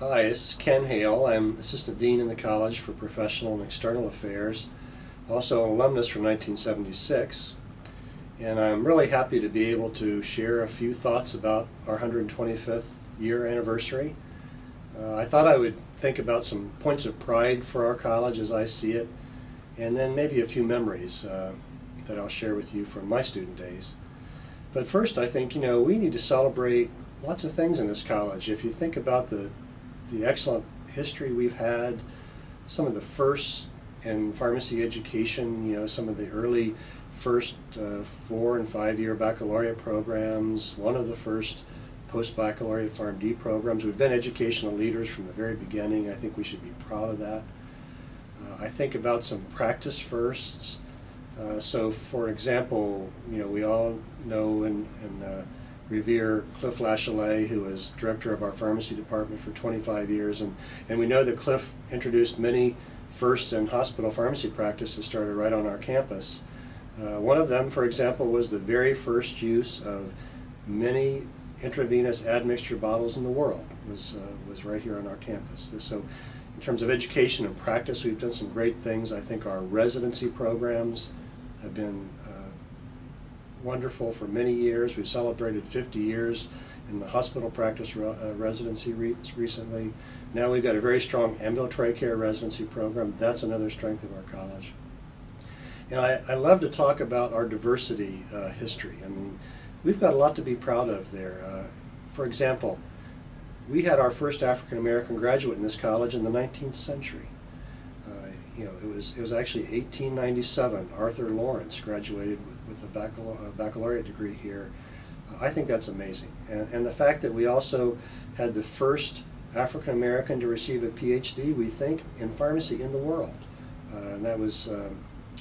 Hi, this is Ken Hale. I'm Assistant Dean in the College for Professional and External Affairs, also an alumnus from 1976, and I'm really happy to be able to share a few thoughts about our 125th year anniversary. I thought I would think about some points of pride for our college as I see it, and then maybe a few memories that I'll share with you from my student days. But first, I think, we need to celebrate lots of things in this college. If you think about the excellent history we've had, some of the first in pharmacy education, some of the early first 4- and 5-year baccalaureate programs, one of the first post-baccalaureate PharmD programs. We've been educational leaders from the very beginning. I think we should be proud of that. I think about some practice firsts. So for example, we all know and revere Cliff Lachelet, who was director of our pharmacy department for 25 years, and we know that Cliff introduced many firsts in hospital pharmacy practice that started right on our campus. One of them, for example, was the very first use of many intravenous admixture bottles in the world was right here on our campus. So in terms of education and practice, we've done some great things. I think our residency programs have been wonderful for many years. We've celebrated 50 years in the hospital practice residency recently. Now we've got a very strong ambulatory care residency program. That's another strength of our college. And I love to talk about our diversity history. I mean, we've got a lot to be proud of there. For example, we had our first African American graduate in this college in the 19th century. It was actually 1897. Arthur Lawrence graduated with a baccalaureate degree here. I think that's amazing. And the fact that we also had the first African American to receive a PhD, we think, in pharmacy in the world. And that was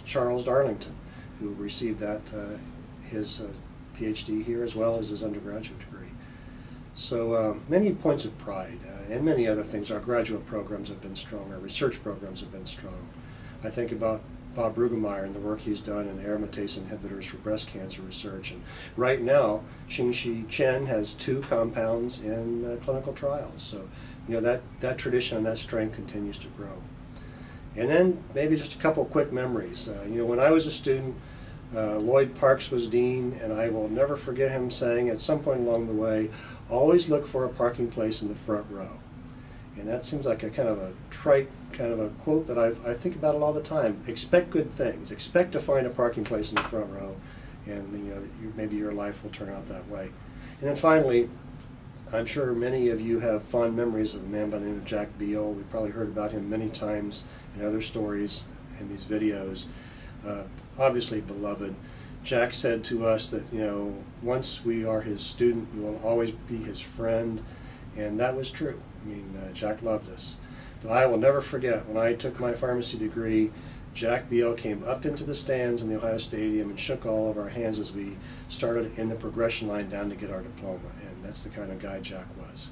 Charles Darlington, who received his PhD here as well as his undergraduate degree. So many points of pride and many other things. Our graduate programs have been strong. Our research programs have been strong. I think about Bob Brueggemeyer and the work he's done in aromatase inhibitors for breast cancer research. And right now, Qingxi Chen has 2 compounds in clinical trials. So, that tradition and that strength continues to grow. And then maybe just a couple quick memories. When I was a student, Lloyd Parks was dean, and I will never forget him saying at some point along the way, always look for a parking place in the front row. And that seems like a kind of a trite kind of a quote, but I think about it all the time. Expect good things. Expect to find a parking place in the front row, and maybe your life will turn out that way. And then finally, I'm sure many of you have fond memories of a man by the name of Jack Beal. We've probably heard about him many times in other stories in these videos. Obviously beloved. Jack said to us that, once we are his student, we will always be his friend, and that was true. I mean, Jack loved us. But I will never forget, when I took my pharmacy degree, Jack Beal came up into the stands in the Ohio Stadium and shook all of our hands as we started in the progression line down to get our diploma, and that's the kind of guy Jack was.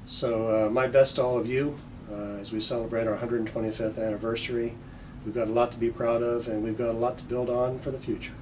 So my best to all of you as we celebrate our 125th anniversary. We've got a lot to be proud of, and we've got a lot to build on for the future.